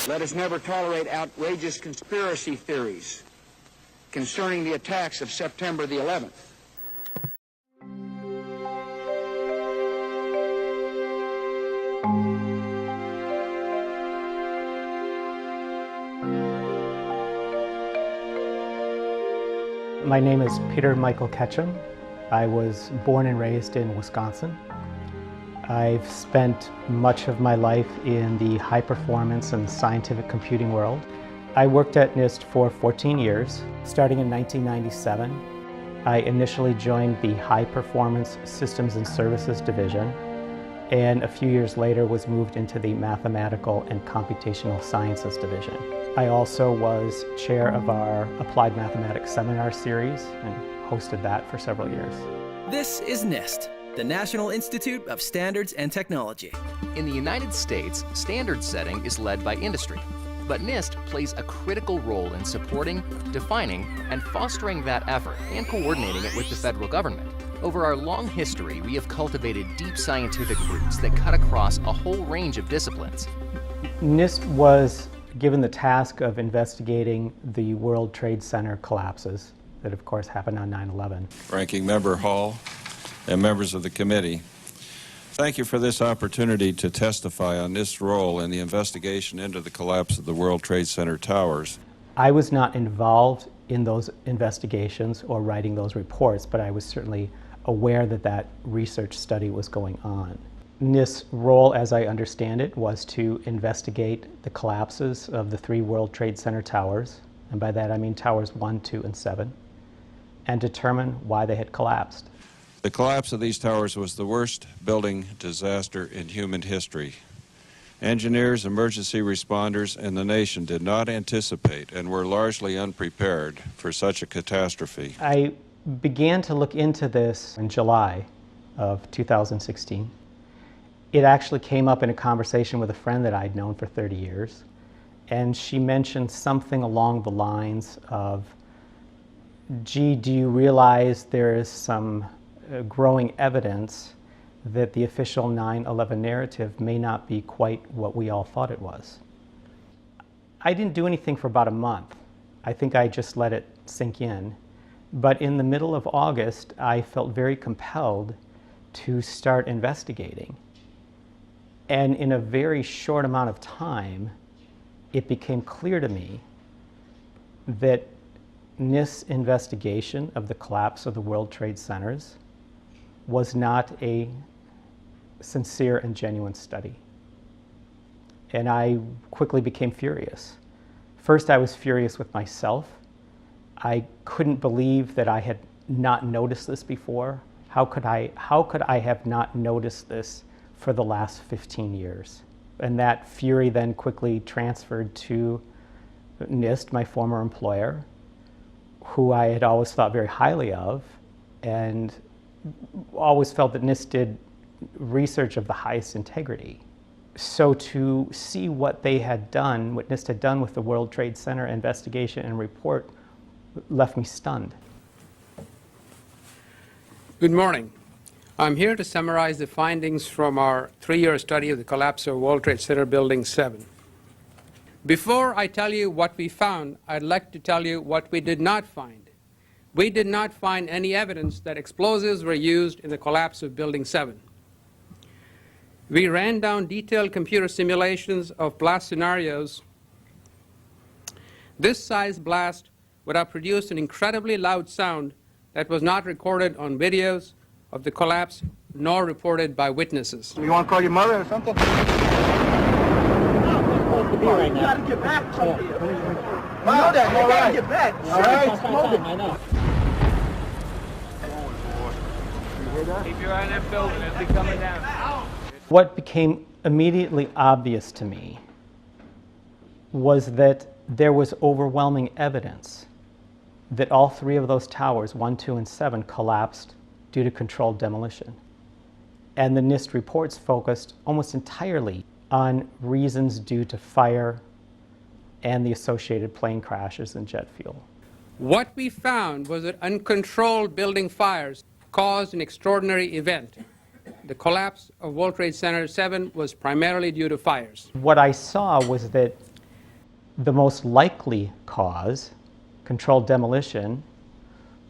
Let us never tolerate outrageous conspiracy theories concerning the attacks of September the 11th. My name is Peter Michael Ketchum. I was born and raised in Wisconsin. I've spent much of my life in the high performance and scientific computing world. I worked at NIST for 14 years. Starting in 1997, I initially joined the High Performance Systems and Services Division, and a few years later was moved into the Mathematical and Computational Sciences Division. I also was chair of our Applied Mathematics Seminar Series and hosted that for several years. This is NIST, the National Institute of Standards and Technology. In the United States, standard setting is led by industry, but NIST plays a critical role in supporting, defining, and fostering that effort and coordinating it with the federal government. Over our long history, we have cultivated deep scientific roots that cut across a whole range of disciplines. NIST was given the task of investigating the World Trade Center collapses that of course happened on 9/11. Ranking Member Hall and members of the committee, thank you for this opportunity to testify on NIST's role in the investigation into the collapse of the World Trade Center towers. I was not involved in those investigations or writing those reports, but I was certainly aware that that research study was going on. NIST's role, as I understand it, was to investigate the collapses of the 3 World Trade Center towers, and by that I mean towers 1, 2, and 7, and determine why they had collapsed. The collapse of these towers was the worst building disaster in human history. Engineers, emergency responders, and the nation did not anticipate and were largely unprepared for such a catastrophe. I began to look into this in July of 2016. It actually came up in a conversation with a friend that I'd known for 30 years, and she mentioned something along the lines of, gee, do you realize there is some growing evidence that the official 9/11 narrative may not be quite what we all thought it was? I didn't do anything for about a month. I think I just let it sink in. But in the middle of August, I felt very compelled to start investigating. And in a very short amount of time, it became clear to me that NIST's investigation of the collapse of the World Trade Centers was not a sincere and genuine study. And I quickly became furious. First, I was furious with myself. I couldn't believe that I had not noticed this before. How could I have not noticed this for the last 15 years? And that fury then quickly transferred to NIST, my former employer, who I had always thought very highly of, and always felt that NIST did research of the highest integrity. So to see what they had done, what NIST had done with the World Trade Center investigation and report, left me stunned. Good morning. I'm here to summarize the findings from our 3-year study of the collapse of World Trade Center Building 7. Before I tell you what we found, I'd like to tell you what we did not find. We did not find any evidence that explosives were used in the collapse of Building 7. We ran down detailed computer simulations of blast scenarios. This size blast would have produced an incredibly loud sound that was not recorded on videos of the collapse nor reported by witnesses. You want to call your mother or something? You gotta get back to me. You know that. You gotta get back. All right. I know. Keep your eye on that building. It'll be coming down. What became immediately obvious to me was that there was overwhelming evidence that all 3 of those towers, 1, 2, and 7, collapsed due to controlled demolition. And the NIST reports focused almost entirely on reasons due to fire and the associated plane crashes and jet fuel. What we found was that uncontrolled building fires caused an extraordinary event. the collapse of World Trade Center 7 was primarily due to fires. What I saw was that the most likely cause, controlled demolition,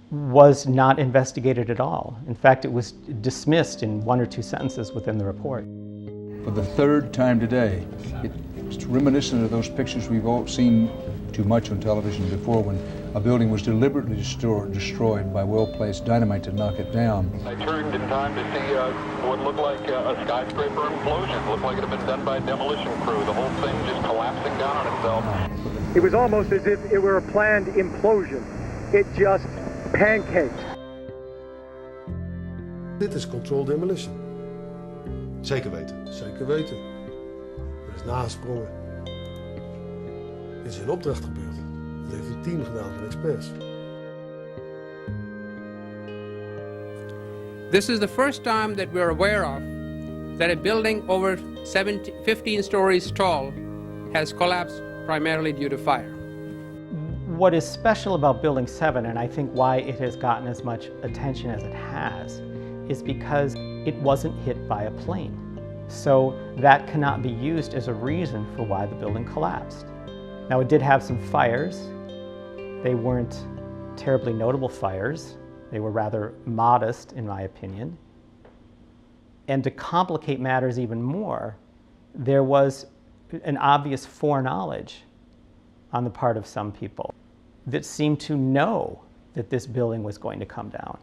was not investigated at all. In fact, it was dismissed in 1 or 2 sentences within the report. For the third time today, it's reminiscent of those pictures we've all seen too much on television before, when a building was deliberately destroyed by well-placed dynamite to knock it down. I turned in time to see what looked like a skyscraper implosion. It looked like it had been done by a demolition crew. The whole thing just collapsing down on itself. It was almost as if it were a planned implosion. It just pancaked. Dit is controlled demolition. Zeker weten. Zeker weten. Er is nagesprongen. Dit is in opdracht gebeurd. Dat heeft een team gedaan van experts. This is the first time that we're aware of that a building over 15 stories tall has collapsed primarily due to fire. What is special about Building 7, and I think why it has gotten as much attention as it has, is because it wasn't hit by a plane. So that cannot be used as a reason for why the building collapsed. Now, it did have some fires. They weren't terribly notable fires. They were rather modest, in my opinion. And to complicate matters even more, there was an obvious foreknowledge on the part of some people that seemed to know that this building was going to come down.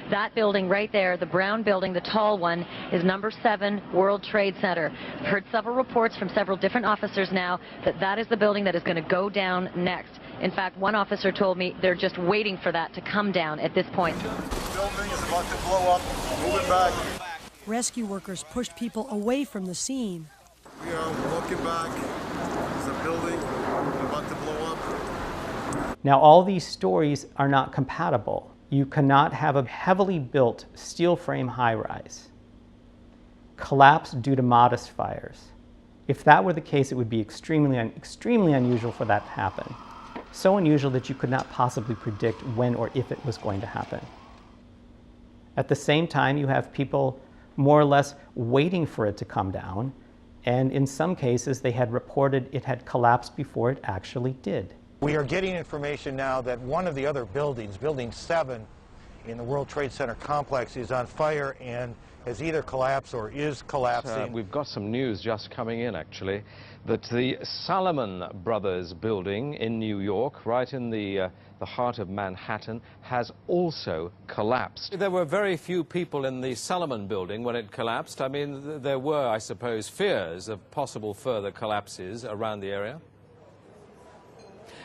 That building right there, the brown building, the tall one, is number 7 World Trade Center. I've heard several reports from several different officers now that that is the building that is going to go down next. In fact, one officer told me they're just waiting for that to come down at this point. The building is about to blow up. Move it back. Rescue workers pushed people away from the scene. We are walking back. There's a building about to blow up. Now, all these stories are not compatible. You cannot have a heavily built steel frame high-rise collapse due to modest fires. If that were the case, it would be extremely unusual for that to happen. So unusual that you could not possibly predict when or if it was going to happen. At the same time, you have people more or less waiting for it to come down, and in some cases, they had reported it had collapsed before it actually did. We are getting information now that one of the other buildings, Building 7 in the World Trade Center complex, is on fire and has either collapsed or is collapsing. We've got some news just coming in, actually, that the Salomon Brothers building in New York, right in the heart of Manhattan, has also collapsed. There were very few people in the Salomon building when it collapsed. I mean, there were, I suppose, fears of possible further collapses around the area.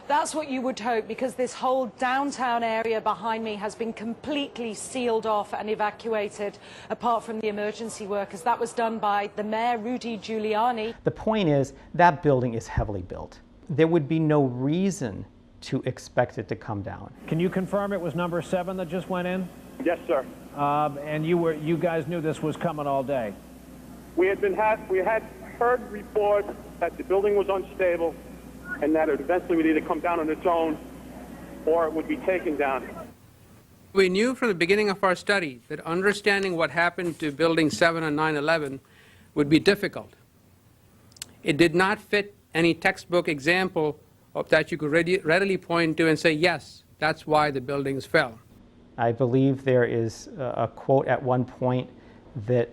That's what you would hope, because this whole downtown area behind me has been completely sealed off and evacuated, apart from the emergency workers. That was done by the mayor, Rudy Giuliani. The point is, that building is heavily built. There would be no reason to expect it to come down. Can you confirm it was number 7 that just went in? Yes, sir. And you guys knew this was coming all day? We had heard reports that the building was unstable and that it eventually would either come down on its own or it would be taken down. We knew from the beginning of our study that understanding what happened to Building 7 on 9/11 would be difficult. It did not fit any textbook example of that you could readily point to and say, yes, that's why the buildings fell. I believe there is a quote at one point that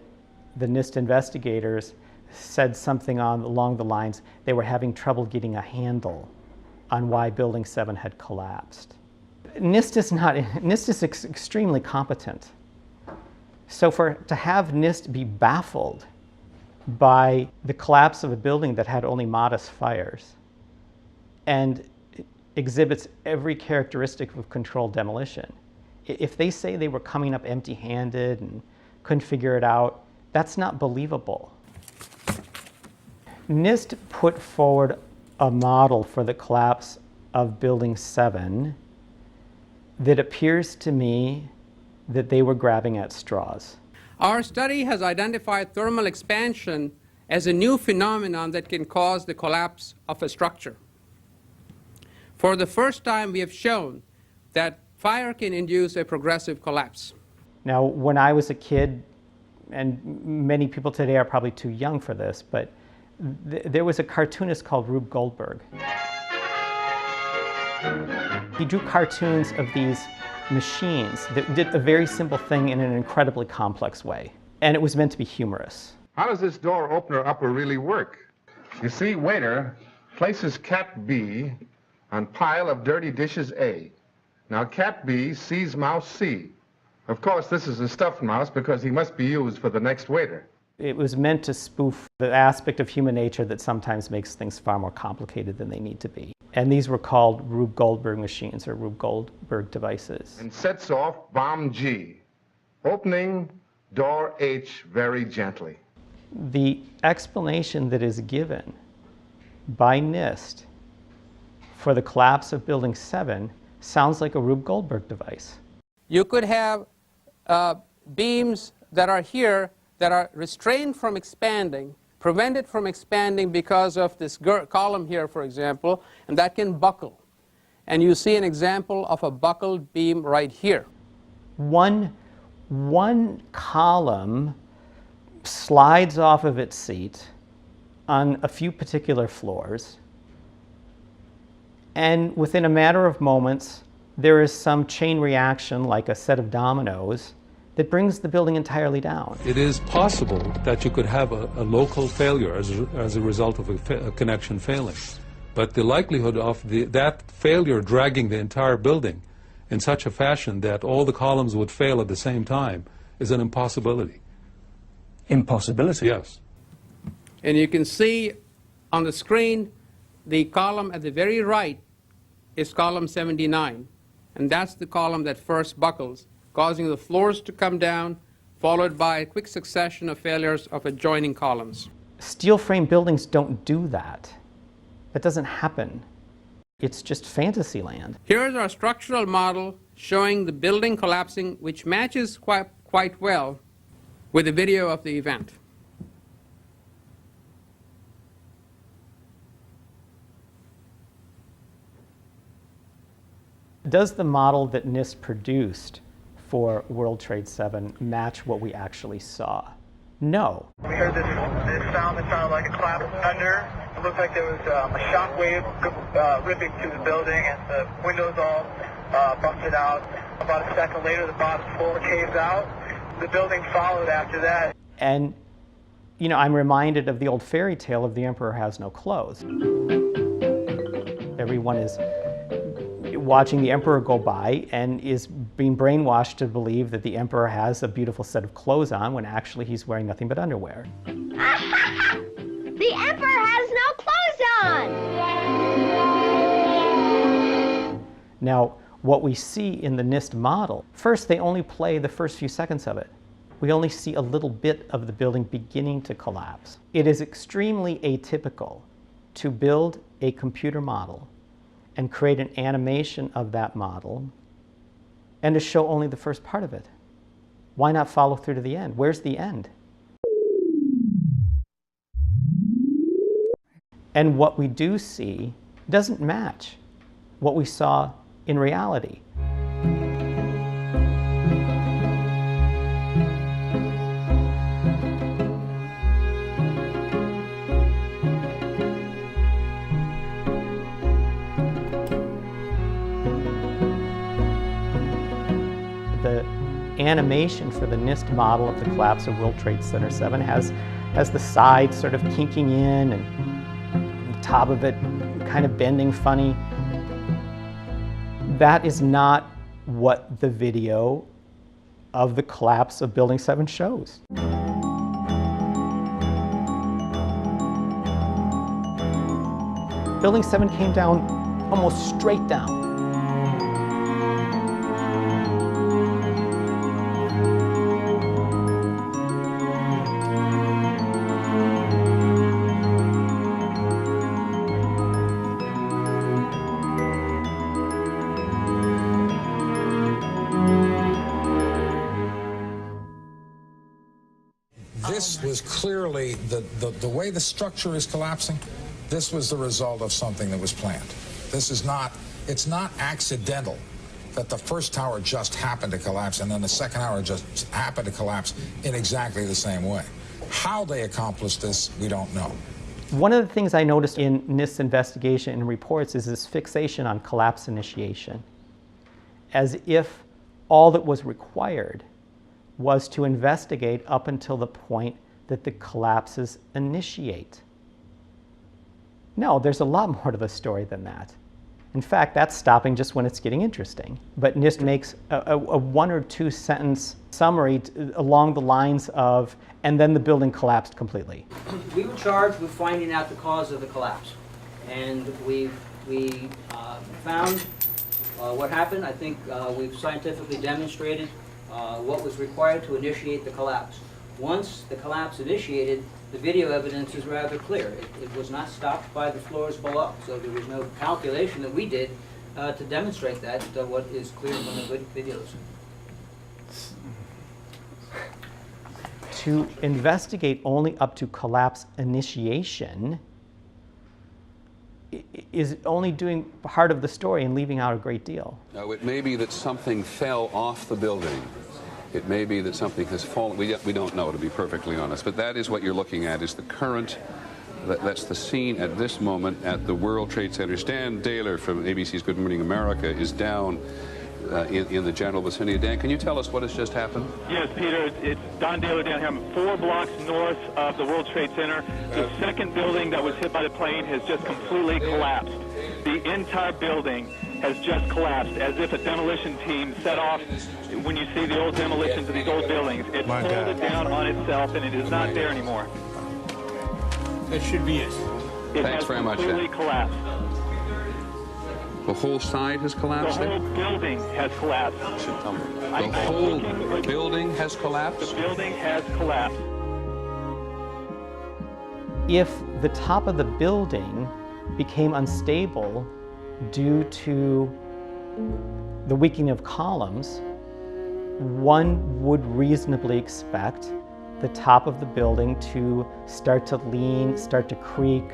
the NIST investigators said something along the lines they were having trouble getting a handle on why Building 7 had collapsed. NIST is extremely competent. So to have NIST be baffled by the collapse of a building that had only modest fires and exhibits every characteristic of controlled demolition, if they say they were coming up empty-handed and couldn't figure it out, that's not believable. NIST put forward a model for the collapse of Building 7 that appears to me that they were grabbing at straws. Our study has identified thermal expansion as a new phenomenon that can cause the collapse of a structure. For the first time, we have shown that fire can induce a progressive collapse. Now, when I was a kid, and many people today are probably too young for this, but there was a cartoonist called Rube Goldberg. He drew cartoons of these machines that did a very simple thing in an incredibly complex way, and it was meant to be humorous. How does this door opener upper really work? You see, waiter places cat B on pile of dirty dishes A. Now cat B sees mouse C. Of course, this is a stuffed mouse because he must be used for the next waiter. It was meant to spoof the aspect of human nature that sometimes makes things far more complicated than they need to be. And these were called Rube Goldberg machines or Rube Goldberg devices. And sets off bomb G, opening door H very gently. The explanation that is given by NIST for the collapse of Building 7 sounds like a Rube Goldberg device. You could have beams that are here that are restrained from expanding, prevented from expanding because of this column here, for example, and that can buckle. And you see an example of a buckled beam right here. One column slides off of its seat on a few particular floors, and within a matter of moments, there is some chain reaction, like a set of dominoes, that brings the building entirely down. It is possible that you could have a local failure as a result of a connection failing. But the likelihood of that failure dragging the entire building in such a fashion that all the columns would fail at the same time is an impossibility. Impossibility? Yes. And you can see on the screen the column at the very right is column 79. And that's the column that first buckles, causing the floors to come down, followed by a quick succession of failures of adjoining columns. Steel frame buildings don't do that. That doesn't happen. It's just fantasy land. Here's our structural model showing the building collapsing, which matches quite well with the video of the event. Does the model that NIST produced for World Trade 7 match what we actually saw? No. We heard this sound that sounded like a clap of thunder. It looked like there was a shock wave ripping through the building, and the windows all busted out. About a second later, the bottom floor caved out. The building followed after that. And, you know, I'm reminded of the old fairy tale of the emperor has no clothes. Everyone is watching the emperor go by and is being brainwashed to believe that the emperor has a beautiful set of clothes on when actually he's wearing nothing but underwear. The emperor has no clothes on! Now, what we see in the NIST model, first they only play the first few seconds of it. We only see a little bit of the building beginning to collapse. It is extremely atypical to build a computer model and create an animation of that model and to show only the first part of it. Why not follow through to the end? Where's the end? And what we do see doesn't match what we saw in reality. The animation for the NIST model of the collapse of World Trade Center 7 has the sides sort of kinking in and the top of it kind of bending funny. That is not what the video of the collapse of Building 7 shows. Building 7 came down almost straight down. This was clearly, the way the structure is collapsing, this was the result of something that was planned. This is not, it's not accidental that the first tower just happened to collapse and then the second tower just happened to collapse in exactly the same way. How they accomplished this, we don't know. One of the things I noticed in NIST's investigation and reports is this fixation on collapse initiation, as if all that was required was to investigate up until the point that the collapses initiate. No, there's a lot more to the story than that. In fact, that's stopping just when it's getting interesting. But NIST makes a 1 or 2 sentence summary along the lines of, and then the building collapsed completely. We were charged with finding out the cause of the collapse. And we found what happened. I think we've scientifically demonstrated what was required to initiate the collapse. Once the collapse initiated, the video evidence is rather clear. It was not stopped by the floors below, so there was no calculation that we did to demonstrate that, what is clear from the videos. To investigate only up to collapse initiation is only doing part of the story and leaving out a great deal. No, it may be that something fell off the building. It may be that something has fallen. We don't know, to be perfectly honest. But that is what you're looking at, is the current, that's the scene at this moment at the World Trade Center. Stan Daler from ABC's Good Morning America is down in the general vicinity. Dan, can you tell us what has just happened? Yes, Peter, it's Don Daler down here. I'm 4 blocks north of the World Trade Center. The second building that was hit by the plane has just completely collapsed. The entire building has just collapsed, as if a demolition team set off. When you see the old demolitions of these old buildings, it folded down on itself, and it is not there anymore. That should be it. Thanks very much, Dan. Completely collapsed. The whole side has collapsed? The whole building has collapsed. The whole building has collapsed? The building has collapsed. If the top of the building became unstable due to the weakening of columns, one would reasonably expect the top of the building to start to lean, start to creak,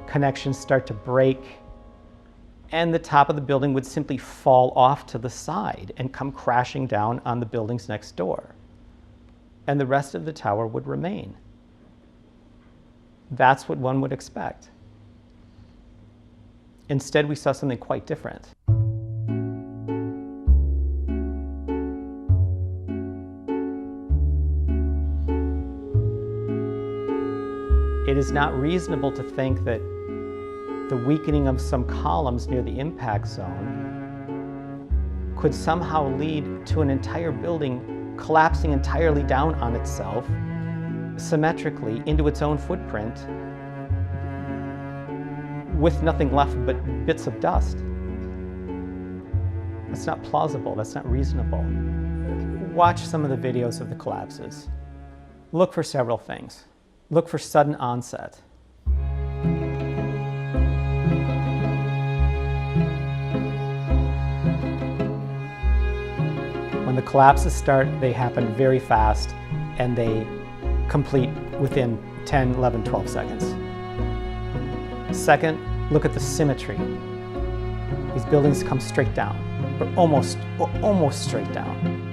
connections start to break, and the top of the building would simply fall off to the side and come crashing down on the buildings next door. And the rest of the tower would remain. That's what one would expect. Instead, we saw something quite different. It is not reasonable to think that the weakening of some columns near the impact zone could somehow lead to an entire building collapsing entirely down on itself, symmetrically into its own footprint, with nothing left but bits of dust. That's not plausible, that's not reasonable. Watch some of the videos of the collapses. Look for several things. Look for sudden onset. When the collapses start, they happen very fast and they complete within 10, 11, 12 seconds. Second, look at the symmetry. These buildings come straight down, or almost straight down.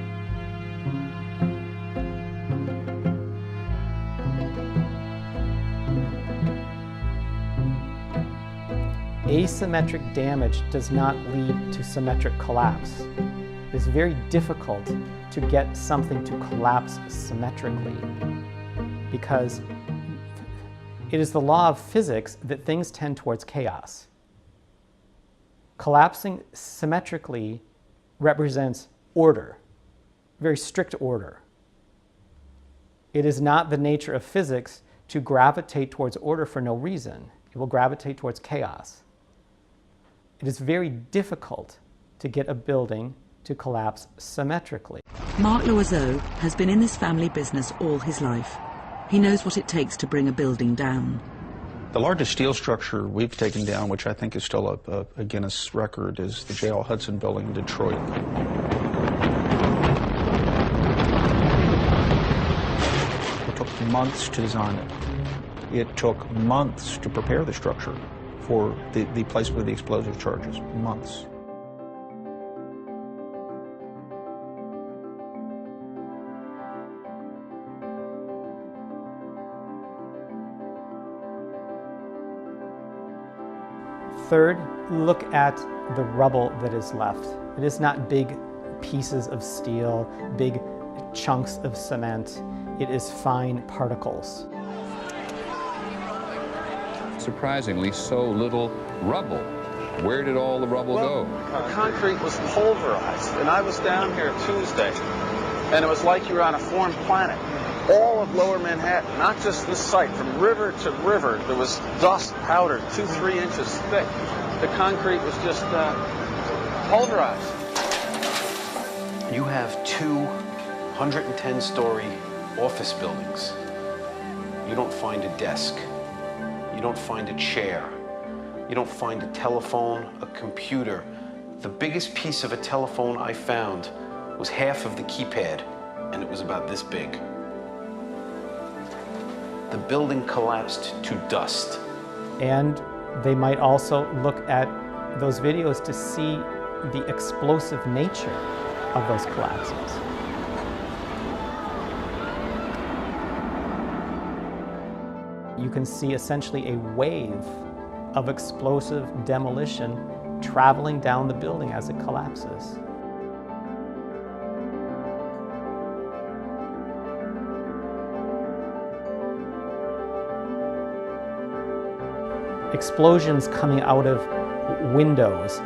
Asymmetric damage does not lead to symmetric collapse. It's very difficult to get something to collapse symmetrically because it is the law of physics that things tend towards chaos. Collapsing symmetrically represents order, very strict order. It is not the nature of physics to gravitate towards order for no reason. It will gravitate towards chaos. It is very difficult to get a building to collapse symmetrically. Mark Loiseau has been in this family business all his life. He knows what it takes to bring a building down. The largest steel structure we've taken down, which I think is still a Guinness record, is the J.L. Hudson building in Detroit. It took months to design it. It took months to prepare the structure for the placement of the explosive charges. Months. Third, look at the rubble that is left. It is not big pieces of steel, big chunks of cement. It is fine particles. Surprisingly, so little rubble. Where did all the rubble go? The concrete was pulverized, and I was down here Tuesday, and it was like you were on a foreign planet. All of Lower Manhattan, not just this site, from river to river, there was dust powdered 2-3 inches thick. The concrete was just pulverized. You have 2 110-story office buildings. You don't find a desk. You don't find a chair. You don't find a telephone, a computer. The biggest piece of a telephone I found was half of the keypad, and it was about this big. The building collapsed to dust. And they might also look at those videos to see the explosive nature of those collapses. You can see essentially a wave of explosive demolition traveling down the building as it collapses. Explosions coming out of windows.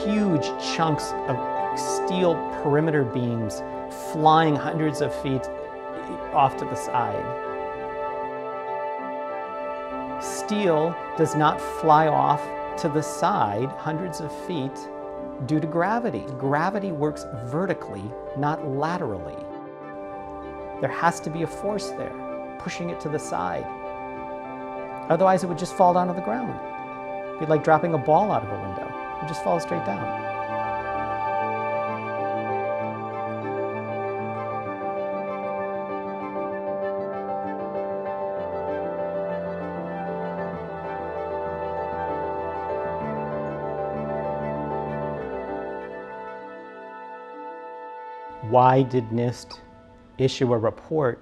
Huge chunks of steel perimeter beams flying hundreds of feet off to the side. Steel does not fly off to the side hundreds of feet due to gravity. Gravity works vertically, not laterally. There has to be a force there, pushing it to the side. Otherwise, it would just fall down to the ground. It'd be like dropping a ball out of a window. It would just fall straight down. Why did NIST issue a report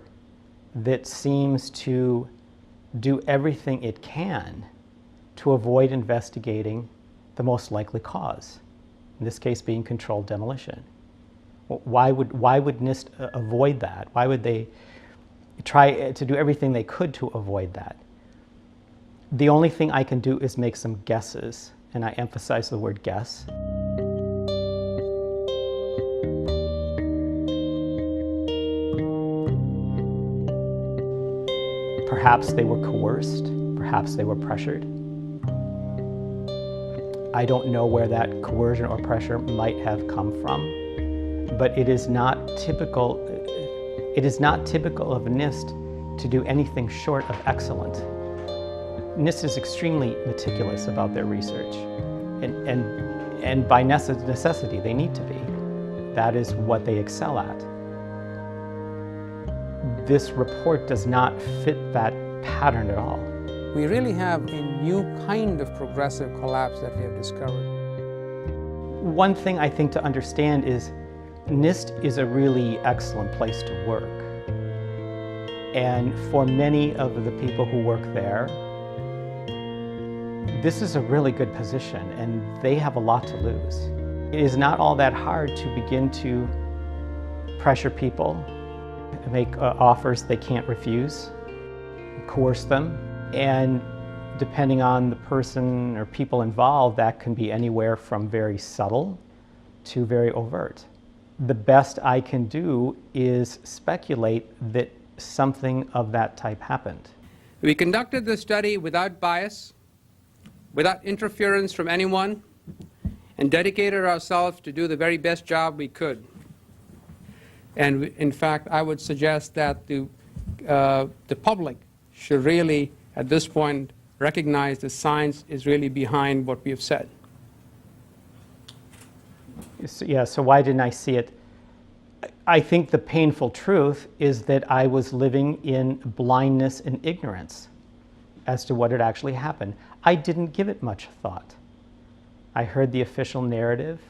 that seems to do everything it can to avoid investigating the most likely cause, in this case being controlled demolition? Why would NIST avoid that? Why would they try to do everything they could to avoid that? The only thing I can do is make some guesses, and I emphasize the word guess. Perhaps they were coerced, perhaps they were pressured. I don't know where that coercion or pressure might have come from, but it is not typical of NIST to do anything short of excellent. NIST is extremely meticulous about their research, and by necessity they need to be. That is what they excel at. This report does not fit that pattern at all. We really have a new kind of progressive collapse that we have discovered. One thing I think to understand is NIST is a really excellent place to work. And for many of the people who work there, this is a really good position and they have a lot to lose. It is not all that hard to begin to pressure people, make offers they can't refuse, coerce them, and depending on the person or people involved, that can be anywhere from very subtle to very overt. The best I can do is speculate that something of that type happened. We conducted this study without bias, without interference from anyone, and dedicated ourselves to do the very best job we could. And in fact, I would suggest that the public should really, at this point, recognize the science is really behind what we have said. Yeah, so why didn't I see it? I think the painful truth is that I was living in blindness and ignorance as to what had actually happened. I didn't give it much thought. I heard the official narrative,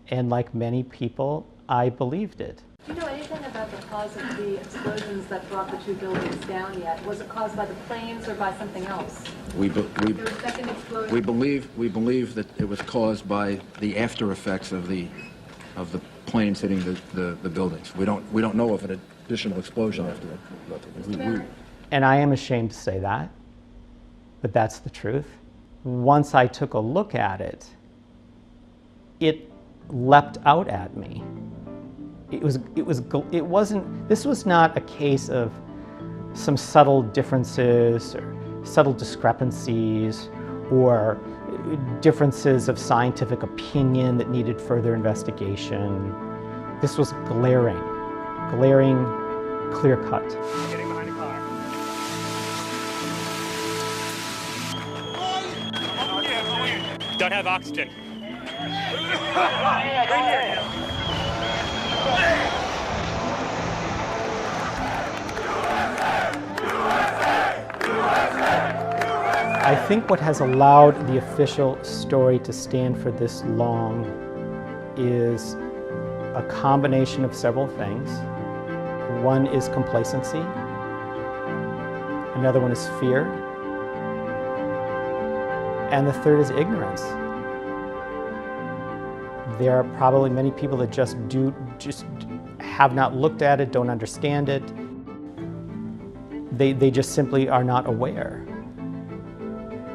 and like many people, I believed it. Do you know anything about the cause of the explosions that brought the two buildings down yet? Was it caused by the planes or by something else? We believe that it was caused by the after effects of the planes hitting the buildings. We don't know of an additional explosion after that. And I am ashamed to say that, but that's the truth. Once I took a look at it, it leapt out at me. This was not a case of some subtle differences or subtle discrepancies or differences of scientific opinion that needed further investigation. This was glaring, clear cut. Getting behind a car. Don't have oxygen. I think what has allowed the official story to stand for this long is a combination of several things. One is complacency, another one is fear, and the third is ignorance. There are probably many people that just have not looked at it, don't understand it. They just simply are not aware.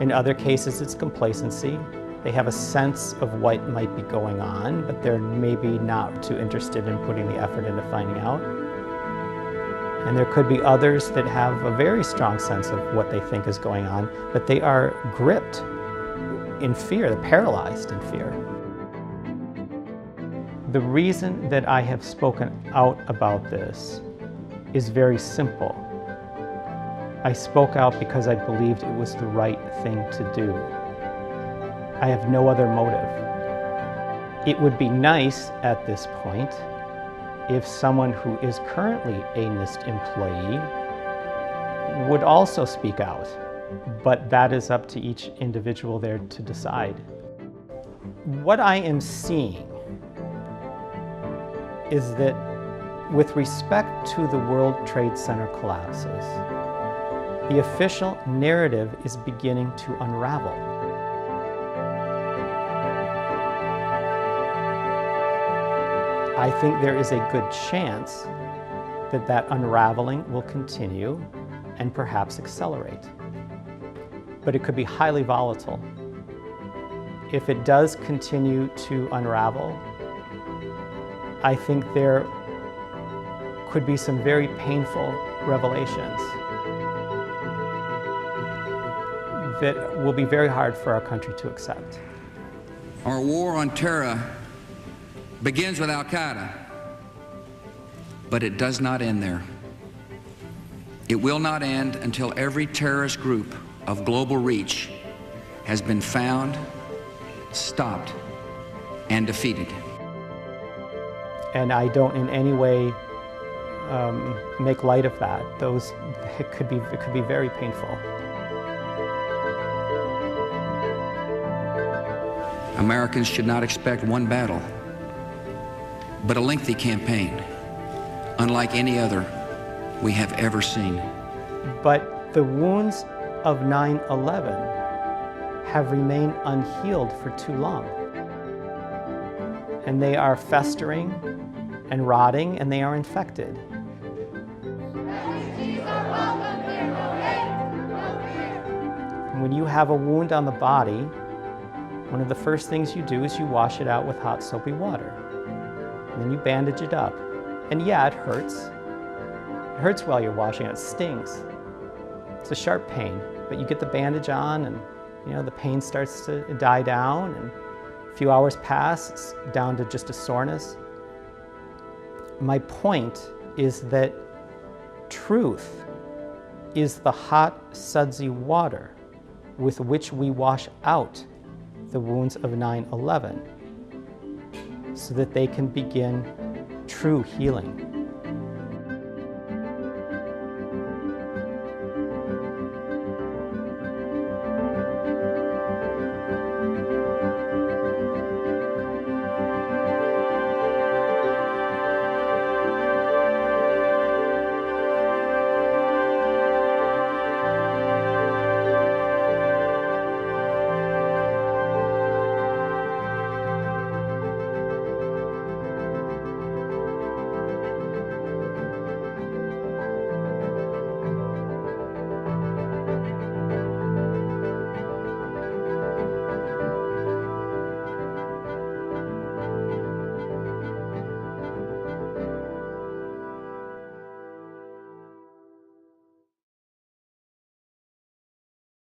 In other cases, it's complacency. They have a sense of what might be going on, but they're maybe not too interested in putting the effort into finding out. And there could be others that have a very strong sense of what they think is going on, but they are gripped in fear, they're paralyzed in fear. The reason that I have spoken out about this is very simple. I spoke out because I believed it was the right thing to do. I have no other motive. It would be nice at this point if someone who is currently a NIST employee would also speak out, but that is up to each individual there to decide. What I am seeing is that with respect to the World Trade Center collapses, the official narrative is beginning to unravel. I think there is a good chance that that unraveling will continue and perhaps accelerate. But it could be highly volatile. If it does continue to unravel, I think there could be some very painful revelations that will be very hard for our country to accept. Our war on terror begins with Al-Qaeda, but it does not end there. It will not end until every terrorist group of global reach has been found, stopped, and defeated. And I don't in any way make light of that. It could be very painful. Americans should not expect one battle, but a lengthy campaign, unlike any other we have ever seen. But the wounds of 9/11 have remained unhealed for too long. And they are festering and rotting, and they are infected. When you have a wound on the body, one of the first things you do is you wash it out with hot soapy water. And then you bandage it up. And yeah, it hurts. It hurts while you're washing it, it stings. It's a sharp pain, but you get the bandage on and the pain starts to die down, and a few hours pass, it's down to just a soreness. My point is that truth is the hot, sudsy water with which we wash out the wounds of 9/11 so that they can begin true healing.